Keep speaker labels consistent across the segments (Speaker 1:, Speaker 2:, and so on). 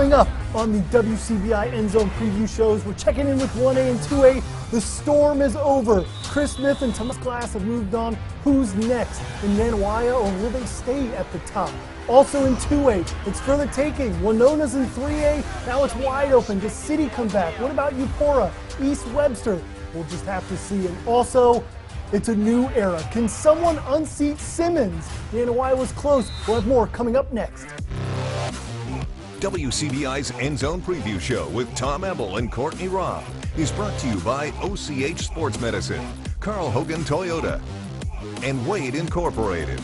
Speaker 1: Coming up on the WCBI EndZone preview shows, we're checking in with 1A and 2A. The storm is over. Chris Smith and Thomas Glass have moved on. Who's next in Nanawaya, or will they stay at the top? Also in 2A, it's for the taking. Winona's in 3A. Now it's wide open. Does City come back? What about Eupora, East Webster? We'll just have to see. And also, it's a new era. Can someone unseat Simmons? Nanawaya was close. We'll have more coming up next.
Speaker 2: WCBI's EndZone Preview Show with Tom Ebel and Courtney Robb is brought to you by OCH Sports Medicine, Carl Hogan Toyota, and Wade Incorporated.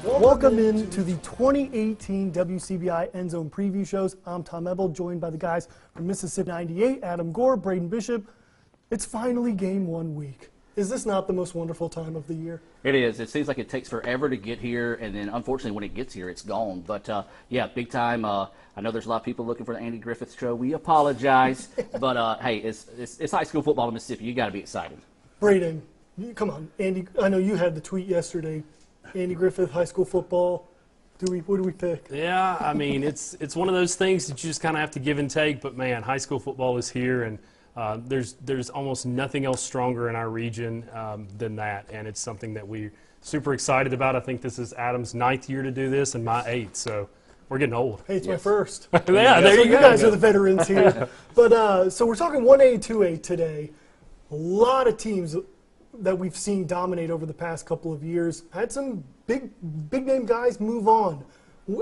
Speaker 1: Welcome in to the 2018 WCBI EndZone Preview Shows. I'm Tom Ebel, joined by the guys from Miss98, Adam Gore, Braden Bishop. It's finally game 1 week. Is this not the most wonderful time of the year?
Speaker 3: It is. It seems like it takes forever to get here, and then unfortunately when it gets here, it's gone. But yeah, big time. I know there's a lot of people looking for the Andy Griffith show. We apologize, but hey, it's high school football in Mississippi. You got to be excited.
Speaker 1: Braden, come on, Andy. I know you had the tweet yesterday. Andy Griffith, high school football. What do we pick?
Speaker 4: Yeah, I mean it's one of those things that you just kind of have to give and take. But man, high school football is here, and there's almost nothing else stronger in our region than that, and it's something that we're super excited about. I think this is Adam's 9th year to do this and my 8th, so we're getting old.
Speaker 1: Hey, it's my first.
Speaker 4: Yeah, there you go.
Speaker 1: You guys are the veterans here. But so we're talking 1A, 2A today. A lot of teams that we've seen dominate over the past couple of years had some big name guys move on.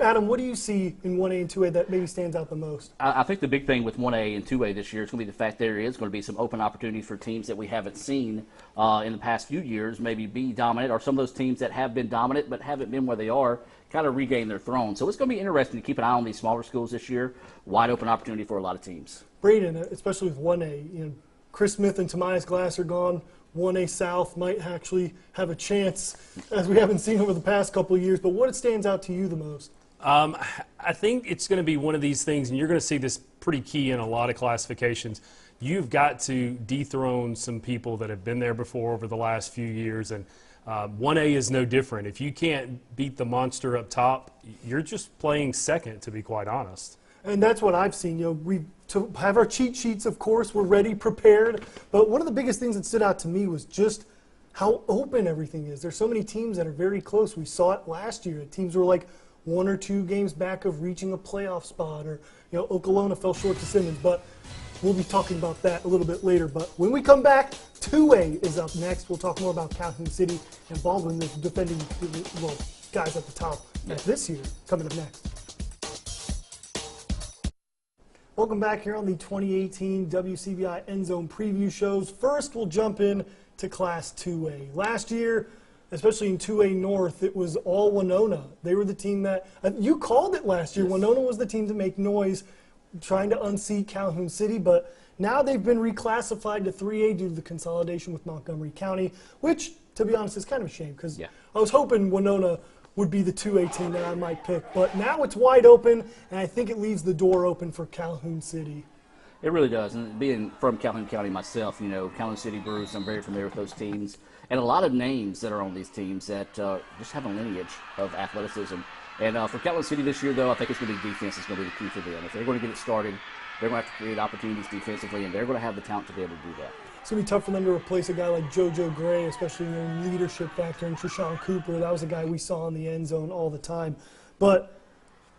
Speaker 1: Adam, what do you see in 1A and 2A that maybe stands out the most?
Speaker 3: I think the big thing with 1A and 2A this year is going to be the fact there is going to be some open opportunities for teams that we haven't seen in the past few years, maybe be dominant, or some of those teams that have been dominant but haven't been where they are, kind of regain their throne. So it's going to be interesting to keep an eye on these smaller schools this year. Wide open opportunity for a lot of teams.
Speaker 1: Braden, especially with 1A, Chris Smith and Tobias Glass are gone. 1A South might actually have a chance, as we haven't seen over the past couple of years. But what stands out to you the most?
Speaker 4: I think it's going to be one of these things, and you're going to see this pretty key in a lot of classifications. You've got to dethrone some people that have been there before over the last few years, and 1A is no different. If you can't beat the monster up top, you're just playing second, to be quite honest. And
Speaker 1: that's what I've seen. We to have our cheat sheets, of course, we're ready, prepared. But one of the biggest things that stood out to me was just how open everything is. There's so many teams that are very close. We saw it last year. Teams were like 1 or 2 games back of reaching a playoff spot, or Okolona fell short to Simmons. But we'll be talking about that a little bit later. But when we come back, 2A is up next. We'll talk more about Calhoun City and Baldwin, the defending guys at the top this year, coming up next. Welcome back here on the 2018 WCBI EndZone Preview Shows. First, we'll jump in to Class 2A. Last year, especially in 2A North, it was all Winona. They were the team that, you called it last year. Yes. Winona was the team to make noise, trying to unseat Calhoun City, but now they've been reclassified to 3A due to the consolidation with Montgomery County, which, to be honest, is kind of a shame, because I was hoping Winona would be the 2A team that I might pick. But now it's wide open, and I think it leaves the door open for Calhoun City.
Speaker 3: It really does. And being from Calhoun County myself, Calhoun City Bruce, I'm very familiar with those teams. And a lot of names that are on these teams that just have a lineage of athleticism. And for Calhoun City this year, though, I think it's going to be defense is going to be the key for them. If they're going to get it started, they're going to have to create opportunities defensively, and they're going to have the talent to be able to do that.
Speaker 1: It's going to be tough for them to replace a guy like JoJo Gray, especially in leadership factor, and Treshawn Cooper. That was a guy we saw in the end zone all the time. But,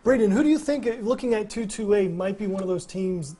Speaker 1: Braden, who do you think, looking at 2A, might be one of those teams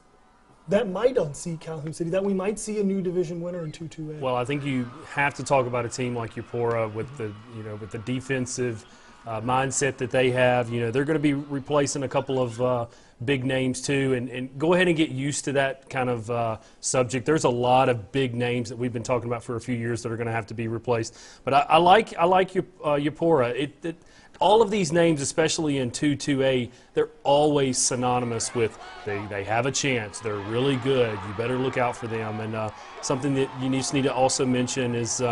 Speaker 1: that might unseat Calhoun City, that we might see a new division winner in 2A?
Speaker 4: Well, I think you have to talk about a team like Eupora with the defensive mindset that they have. They're going to be replacing a couple of big names too, and go ahead and get used to that kind of subject. There's a lot of big names that we've been talking about for a few years that are going to have to be replaced. But I like Eupora. All of these names, especially in 2A, they're always synonymous with they have a chance. They're really good. You better look out for them. And something that you just need to also mention is,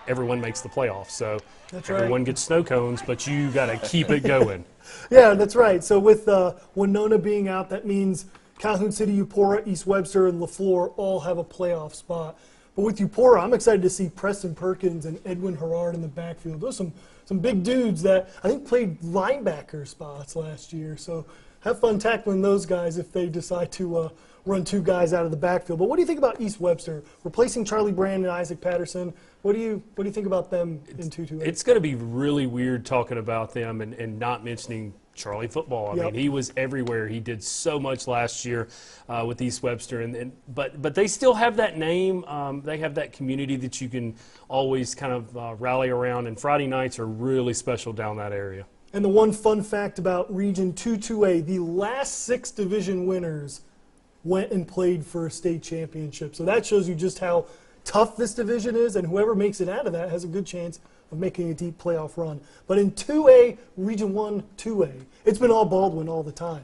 Speaker 4: everyone makes the playoffs. So everyone gets snow cones, but you got to keep it going.
Speaker 1: Yeah, that's right. So with Winona being out, that means Calhoun City, Eupora, East Webster, and LaFleur all have a playoff spot. But with Upora, I'm excited to see Preston Perkins and Edwin Herrard in the backfield. Those are some big dudes that I think played linebacker spots last year. So have fun tackling those guys if they decide to run 2 guys out of the backfield. But what do you think about East Webster replacing Charlie Brand and Isaac Patterson? What do you think about them in 2-2-8?
Speaker 4: It's going to be really weird talking about them and not mentioning Charlie football. I mean, he was everywhere. He did so much last year with East Webster, but they still have that name. They have that community that you can always kind of rally around. And Friday nights are really special down that area.
Speaker 1: And the one fun fact about Region 2-2A, the last 6 division winners went and played for a state championship. So that shows you just how tough this division is, and whoever makes it out of that has a good chance of making a deep playoff run. But in 2A, Region 1, 2A, it's been all Baldwin all the time.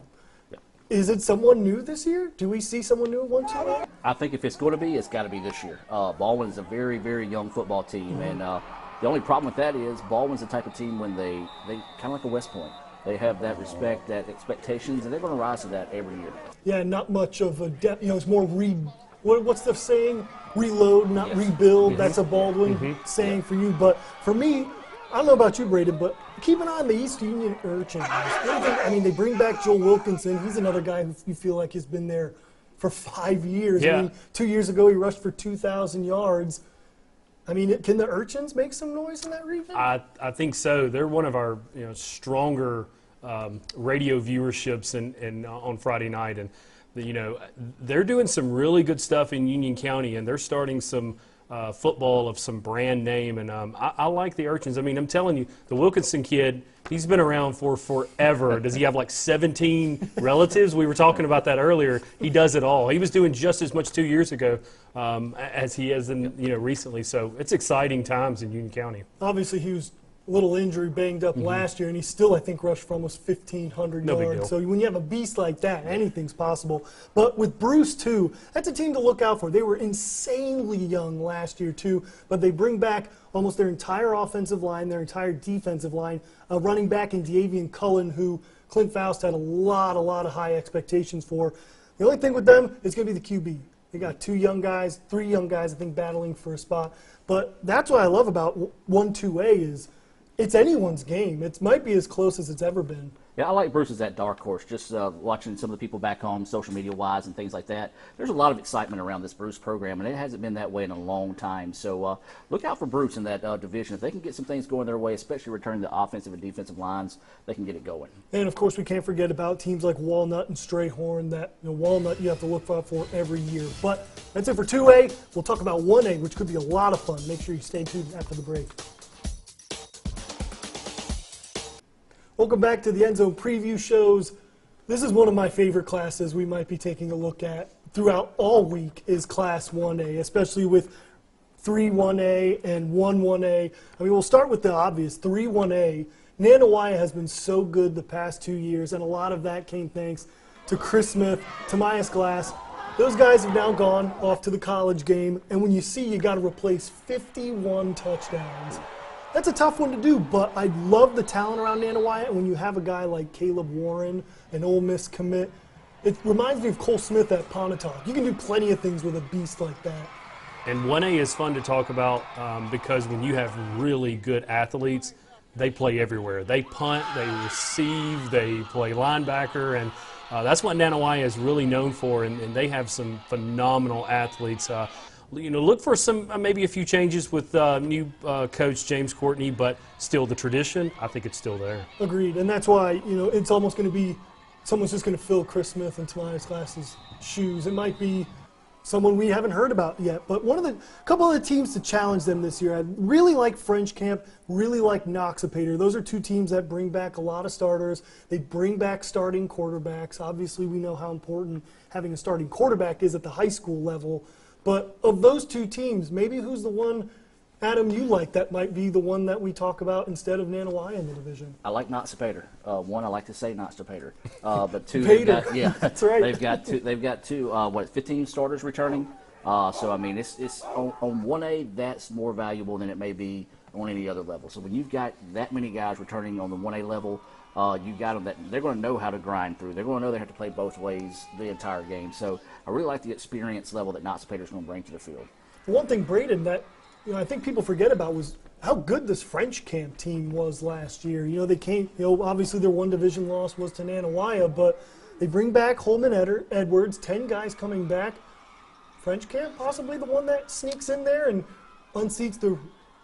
Speaker 3: Yeah.
Speaker 1: Is it someone new this year? Do we see someone new at 1-2A?
Speaker 3: I think if it's going to be, it's got to be this year. Baldwin is a very, very young football team, and the only problem with that is Baldwin's the type of team when they kind of like a West Point. They have that respect, that expectations, and they're going to rise to that every year.
Speaker 1: Yeah, not much of a depth. It's more what's the saying? Reload, not rebuild. That's a Baldwin saying for you. But for me, I don't know about you, Braden, but keep an eye on the East Union Urchins. I mean, they bring back Joel Wilkinson. He's another guy who you feel like has been there for 5 years.
Speaker 4: Yeah.
Speaker 1: I mean, 2 years ago he rushed for 2,000 yards. I mean, can the Urchins make some noise in that region?
Speaker 4: I think so. They're one of our stronger radio viewerships and on Friday night, and they're doing some really good stuff in Union County, and they're starting some football of some brand name, and I like the Urchins. I mean, I'm telling you, the Wilkinson kid, he's been around for forever. Does he have like 17 relatives? We were talking about that earlier. He does it all. He was doing just as much 2 years ago as he has in recently. So it's exciting times in Union County.
Speaker 1: Obviously, he was a little injury banged up last year, and he still, I think, rushed for almost 1,500
Speaker 4: No big
Speaker 1: yards.
Speaker 4: deal.
Speaker 1: So when you have a beast like that, anything's possible. But with Bruce, too, that's a team to look out for. They were insanely young last year, too, but they bring back almost their entire offensive line, their entire defensive line, a running back in Davian Cullen, who Clint Faust had a lot of high expectations for. The only thing with them is going to be the QB. They got 3 young guys, I think, battling for a spot. But that's what I love about 1-2A is it's anyone's game. It might be as close as it's ever been.
Speaker 3: Yeah, I like Bruce as that dark horse. Just watching some of the people back home, social media-wise and things like that, there's a lot of excitement around this Bruce program, and it hasn't been that way in a long time. So look out for Bruce in that division. If they can get some things going their way, especially returning the offensive and defensive lines, they can get it going.
Speaker 1: And, of course, we can't forget about teams like Walnut and Strayhorn. That Walnut you have to look out for every year. But that's it for 2A. We'll talk about 1A, which could be a lot of fun. Make sure you stay tuned after the break. Welcome back to the EndZone preview shows. This is one of my favorite classes we might be taking a look at throughout all week is Class 1A, especially with 3-1A and 1-1A. I mean, we'll start with the obvious, 3-1A. Nanawaya has been so good the past 2 years, and a lot of that came thanks to Chris Smith, Tobias Glass. Those guys have now gone off to the college game, and when you see you got to replace 51 touchdowns, that's a tough one to do, but I love the talent around Nanawaya, and when you have a guy like Caleb Warren, an Ole Miss commit, it reminds me of Cole Smith at Pontotoc. You can do plenty of things with a beast like that.
Speaker 4: And 1A is fun to talk about because when you have really good athletes, they play everywhere. They punt, they receive, they play linebacker, and that's what Nanawaya is really known for, and they have some phenomenal athletes. Look for some maybe a few changes with new coach James Courtney, but still the tradition, I think it's still there.
Speaker 1: Agreed, and that's why it's almost going to be someone's just going to fill Chris Smith and Tobias Glass's shoes. It might be someone we haven't heard about yet, but couple of the teams to challenge them this year. I really like French Camp, really like Noxapater. Those are 2 teams that bring back a lot of starters. They bring back starting quarterbacks. Obviously, we know how important having a starting quarterback is at the high school level. But of those 2 teams, maybe who's the one, Adam, you like that might be the one that we talk about instead of Nanawaya in the division?
Speaker 3: I like Noxapater. One, I like to say Noxapater. But 2,
Speaker 1: Pater.
Speaker 3: yeah,
Speaker 1: That's right.
Speaker 3: They've got two 15 starters returning. So I mean, it's on 1A that's more valuable than it may be on any other level. So when you've got that many guys returning on the 1A level, you got them that they're going to know how to grind through. They're going to know they have to play both ways the entire game. So I really like the experience level that Noxapater is going to bring to the field.
Speaker 1: One thing, Braden, that I think people forget about was how good this French camp team was last year. They came, obviously their one division loss was to Nanawaya, but they bring back Holman Edwards, 10 guys coming back. French camp, possibly the one that sneaks in there and unseats the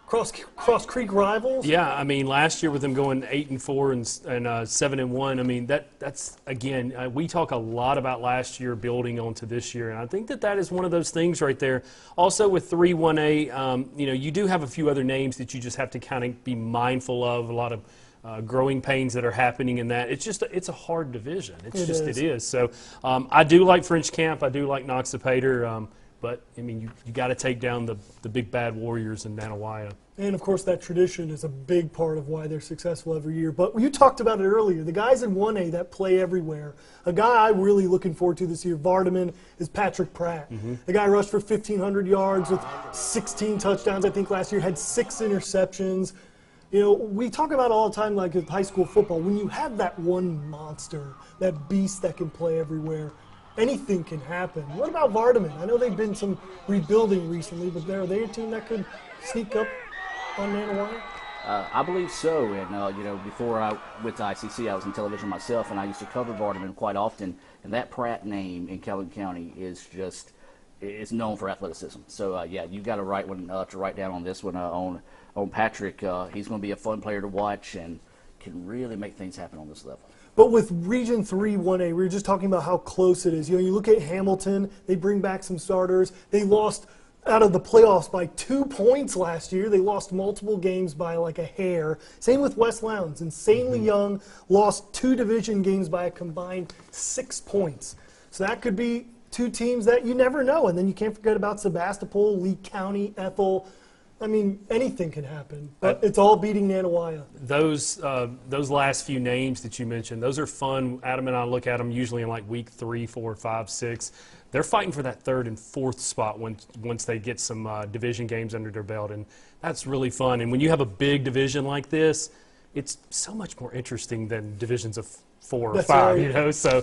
Speaker 1: Cross Creek rivals.
Speaker 4: Yeah, I mean, last year with them going 8-4 and 7-1, I mean, that's again, we talk a lot about last year building onto this year, and I think that is one of those things right there. Also with 3-1A, you do have a few other names that you just have to kind of be mindful of. A lot of growing pains that are happening in that. It's a hard division. It is. So I do like French camp. I do like Noxapater. But, I mean, you got to take down the big bad Warriors in Nanawaya.
Speaker 1: And, of course, that tradition is a big part of why they're successful every year. But you talked about it earlier. The guys in 1A that play everywhere. A guy I'm really looking forward to this year, Vardaman, is Patrick Pratt. The guy rushed for 1,500 yards with 16 touchdowns, I think, last year. Had 6 interceptions. We talk about it all the time, like with high school football. When you have that one monster, that beast that can play everywhere, anything can happen. What about Vardaman? I know they've been some rebuilding recently, but are they a team that could sneak up on Nanawaya?
Speaker 3: I believe so. And, before I went to ICC, I was in television myself, and I used to cover Vardaman quite often. And that Pratt name in Calhoun County is known for athleticism. So, you've got a right one to write down on this one on Patrick. He's going to be a fun player to watch and can really make things happen on this level.
Speaker 1: But with Region 3 1A, we were just talking about how close it is. You look at Hamilton, they bring back some starters. They lost out of the playoffs by 2 points last year. They lost multiple games by like a hair. Same with West Lowndes, insanely young, lost 2 division games by a combined 6 points. So that could be 2 teams that you never know. And then you can't forget about Sebastopol, Lee County, Ethel. I mean, anything can happen, but it's all beating Nanawaya.
Speaker 4: Those last few names that you mentioned, those are fun. Adam and I look at them usually in like week 3, 4, 5, 6. They're fighting for that 3rd and 4th spot once they get some division games under their belt, and that's really fun. And when you have a big division like this, it's so much more interesting than divisions of 4 or 5,
Speaker 1: right.
Speaker 4: So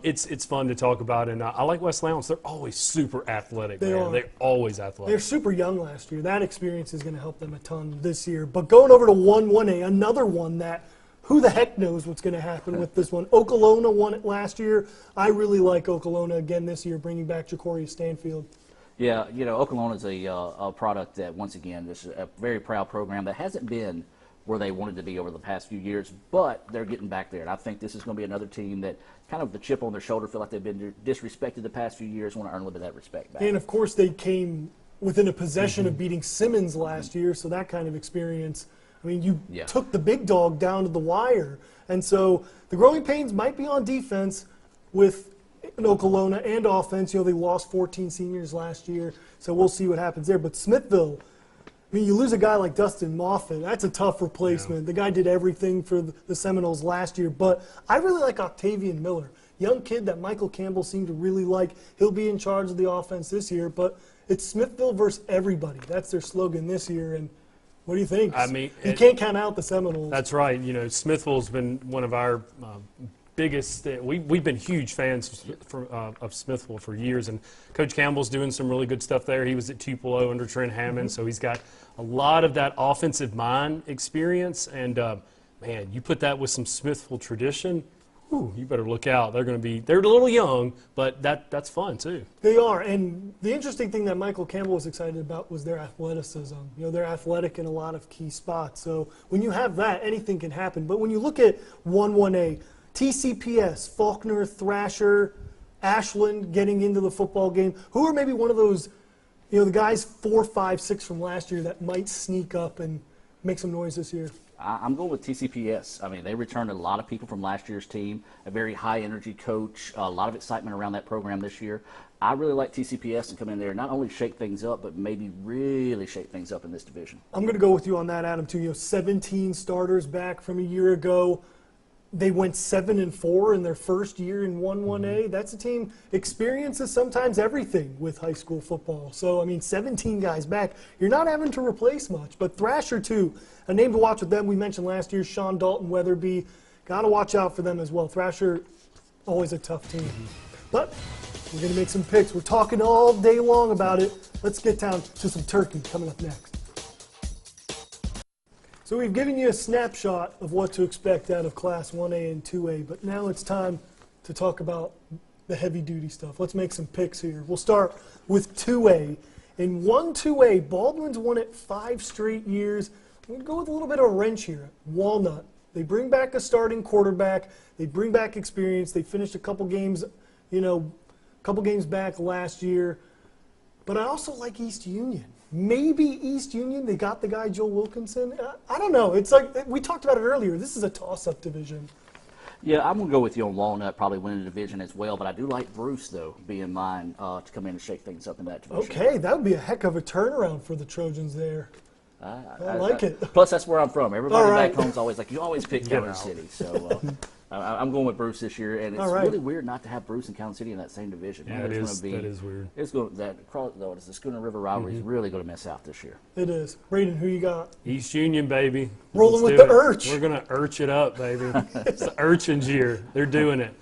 Speaker 4: it's fun to talk about, and I like West Lowndes. They're always super athletic. They're always athletic.
Speaker 1: They're super young last year. That experience is going to help them a ton this year. But going over to 1-1A, another one that who the heck knows what's going to happen with this one. Okolona won it last year. I really like Okolona again this year, bringing back Jacoria Stanfield.
Speaker 3: Yeah, Okolona is a product that, once again, this is a very proud program that hasn't been where they wanted to be over the past few years, but they're getting back there. And I think this is going to be another team that kind of the chip on their shoulder, feel like they've been disrespected the past few years, want to earn a little bit of that respect back.
Speaker 1: And, of course, they came within a possession of beating Simmons last year, so that kind of experience. I mean, you took the big dog down to the wire. And so the growing pains might be on defense with Okolona and offense. They lost 14 seniors last year, so we'll see what happens there. But Smithville, I mean, you lose a guy like Dustin Moffitt. That's a tough replacement. The guy did everything for the Seminoles last year. But I really like Octavian Miller, young kid that Michael Campbell seemed to really like. He'll be in charge of the offense this year. But it's Smithville versus everybody. That's their slogan this year. And what do you think?
Speaker 4: I mean,
Speaker 1: you can't count out the Seminoles.
Speaker 4: That's right. Smithville's been one of our biggest. We've been huge fans of Smithville for years, and Coach Campbell's doing some really good stuff there. He was at Tupelo under Trent Hammond, so he's got a lot of that offensive mind experience. And man, you put that with some Smithville tradition, you better look out. They're a little young, but that's fun too.
Speaker 1: They are, and the interesting thing that Michael Campbell was excited about was their athleticism. They're athletic in a lot of key spots. So when you have that, anything can happen. But when you look at 1-1A, TCPS, Faulkner, Thrasher, Ashland getting into the football game, who are maybe one of those, the guys 4, 5, 6 from last year that might sneak up and make some noise this year?
Speaker 3: I'm going with TCPS. I mean, they returned a lot of people from last year's team, a very high-energy coach, a lot of excitement around that program this year. I really like TCPS to come in there and not only shake things up, but maybe really shake things up in this division. I'm
Speaker 1: going to go with you on that, Adam, too. 17 starters back from a year ago. They went 7-4 in their first year in 1-1A. That's a team. Experience is sometimes everything with high school football. So, 17 guys back. You're not having to replace much. But Thrasher, too, a name to watch with them. We mentioned last year, Sean Dalton, Weatherby. Got to watch out for them as well. Thrasher, always a tough team. But We're going to make some picks. We're talking all day long about it. Let's get down to some turkey coming up next. So we've given you a snapshot of what to expect out of Class 1A and 2A, but now it's time to talk about the heavy-duty stuff. Let's make some picks here. We'll start with 2A. In 1-2A, Baldwin's won it 5 straight years. I'm going to go with a little bit of a wrench here. Walnut. They bring back a starting quarterback. They bring back experience. They finished a couple games, back last year. But I also like East Union. Maybe East Union. They got the guy, Joel Wilkinson. I don't know. It's like we talked about it earlier. This is a toss-up division.
Speaker 3: Yeah, I'm going to go with you on Walnut, probably winning the division as well. But I do like Bruce, though, being mine to come in and shake things up in that division.
Speaker 1: Okay, that would be a heck of a turnaround for the Trojans there. I like it.
Speaker 3: Plus, that's where I'm from. Everybody
Speaker 1: right.
Speaker 3: back home's always like, you always pick Calhoun City. So I'm going with Bruce this year, and it's really weird not to have Bruce and Calhoun City in that same division.
Speaker 4: Yeah, that is weird.
Speaker 3: It's going the Schooner River rivalry is really going to miss out this year.
Speaker 1: It is. Braden, who you got?
Speaker 4: East Union, baby.
Speaker 1: Rolling with the Urch.
Speaker 4: We're going to Urch it up, baby. It's the Urchin's year. They're doing it.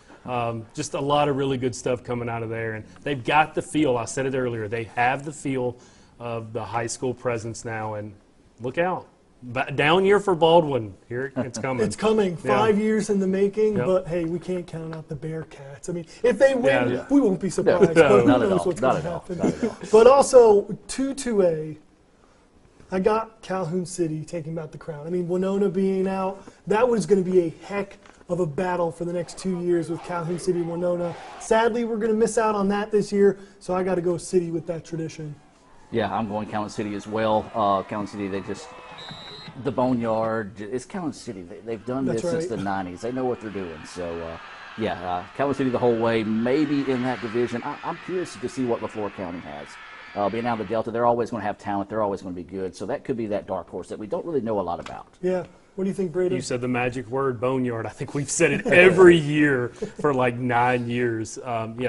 Speaker 4: Just a lot of really good stuff coming out of there, and they've got the feel. I said it earlier. They have the feel of the high school presence now, and look out. Down year for Baldwin. Here it's coming.
Speaker 1: It's coming. 5 years in the making, but hey, we can't count out the Bearcats. I mean, if they win, we won't be surprised. But who knows what's going to happen. But also, 2-2A, I got Calhoun City taking back the crown. I mean, Winona being out, that was going to be a heck of a battle for the next 2 years with Calhoun City and Winona. Sadly, we're going to miss out on that this year, so I got to go City with that tradition.
Speaker 3: Yeah, I'm going Calhoun City as well. Calhoun City, the Boneyard, it's Calhoun City. They've done this since the 90s. They know what they're doing. So, Calhoun City the whole way, maybe in that division. I'm curious to see what LaFleur County has. Being out of the Delta, they're always going to have talent. They're always going to be good. So that could be that dark horse that we don't really know a lot about.
Speaker 1: Yeah. What do you think, Braden?
Speaker 4: You said the magic word, Boneyard. I think we've said it every year for like 9 years.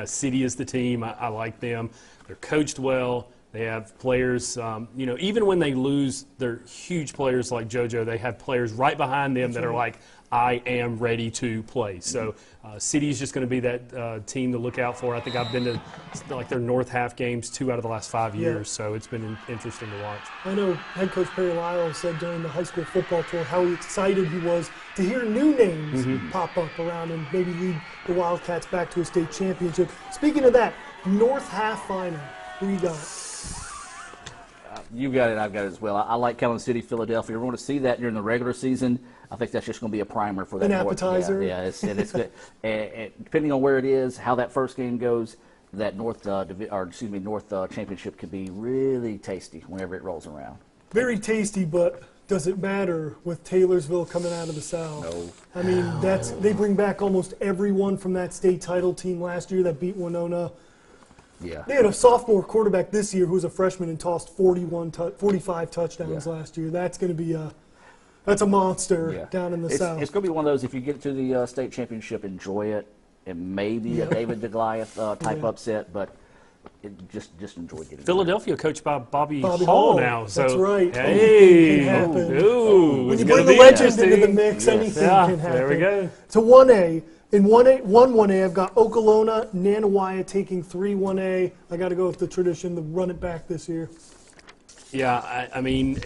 Speaker 4: City is the team. I like them. They're coached well. They have players, even when they lose, they're huge players like JoJo. They have players right behind them that are like, I am ready to play. So City is just going to be that team to look out for. I think I've been to their North half games 2 out of the last 5 years, so it's been interesting to watch.
Speaker 1: I know head coach Perry Lyle said during the high school football tour how excited he was to hear new names pop up around and maybe lead the Wildcats back to a state championship. Speaking of that, North half final, who you got?
Speaker 3: You got it. I've got it as well. I like Calhoun City, Philadelphia. We're going to see that during the regular season. I think that's just going to be a primer for that.
Speaker 1: An appetizer.
Speaker 3: Yeah, it's good. And depending on where it is, how that first game goes, that North championship could be really tasty whenever it rolls around.
Speaker 1: Very tasty, but does it matter with Taylorsville coming out of the South?
Speaker 3: No.
Speaker 1: I mean, they bring back almost everyone from that state title team last year that beat Winona.
Speaker 3: Yeah.
Speaker 1: They had a sophomore quarterback this year who was a freshman and tossed 45 touchdowns last year. That's going to be that's a monster down in the South.
Speaker 3: It's going to be one of those, if you get to the state championship, enjoy it. It may be a David to Goliath type upset, but just enjoy getting
Speaker 4: Philadelphia coached by Bobby Hall now.
Speaker 1: That's
Speaker 4: so,
Speaker 1: right.
Speaker 4: Hey.
Speaker 1: Anything can happen.
Speaker 4: Ooh,
Speaker 1: when you bring the legend into the mix, anything can happen.
Speaker 4: There we go.
Speaker 1: So 1A. In 1A, I've got Okolona, Nanawaya taking 3-1A. I got to go with the tradition to run it back this year.
Speaker 4: Yeah, I mean,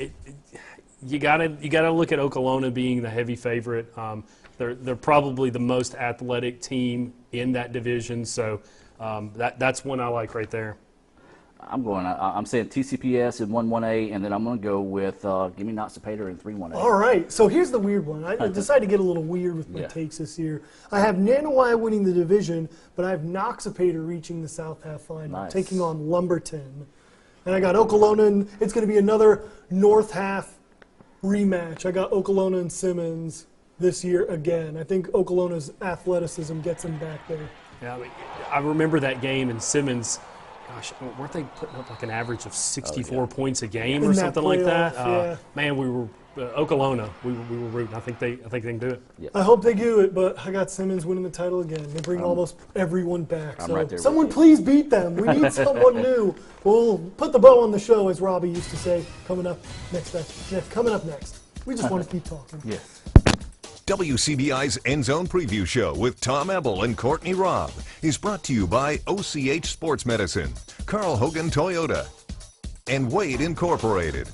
Speaker 4: you gotta look at Okolona being the heavy favorite. They're probably the most athletic team in that division, so that's one I like right there.
Speaker 3: I'm saying TCPS in 1-1A, and then I'm going to go with give me Noxapater in 3-1A.
Speaker 1: All right. So here's the weird one. I decided to get a little weird with my takes this year. I have Nanawaya winning the division, but I have Noxapater reaching the South half final, taking on Lumberton. And I got Okolona, and it's going to be another North half rematch. I got Okolona and Simmons this year again. I think Okolona's athleticism gets them back there.
Speaker 4: Yeah, I remember that game, and Simmons. Gosh, weren't they putting up like an average of 64 points a game or something like that? Man, we were Okolona. We were rooting. I think they can do it.
Speaker 3: Yeah.
Speaker 1: I hope they do it, but I got Simmons winning the title again. They bring almost everyone back. So
Speaker 3: right
Speaker 1: someone please beat them. We need someone new. We'll put the bow on the show, as Robbie used to say. Coming up next. We just want to keep talking.
Speaker 3: Yes.
Speaker 2: WCBI's EndZone Preview Show with Tom Ebel and Courtney Robb is brought to you by OCH Sports Medicine, Carl Hogan Toyota, and Wade Incorporated.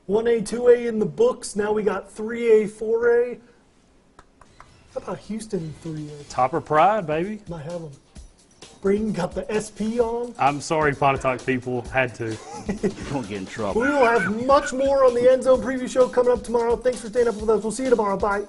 Speaker 1: 1A, 2A in the books. Now we got 3A, 4A. How about Houston in 3A?
Speaker 4: Topper Pride, baby.
Speaker 1: Might have them. Braden got the SP on.
Speaker 4: I'm sorry, Pontotoc people had to.
Speaker 3: Don't get in trouble.
Speaker 1: We will have much more on the EndZone Preview Show coming up tomorrow. Thanks for staying up with us. We'll see you tomorrow. Bye.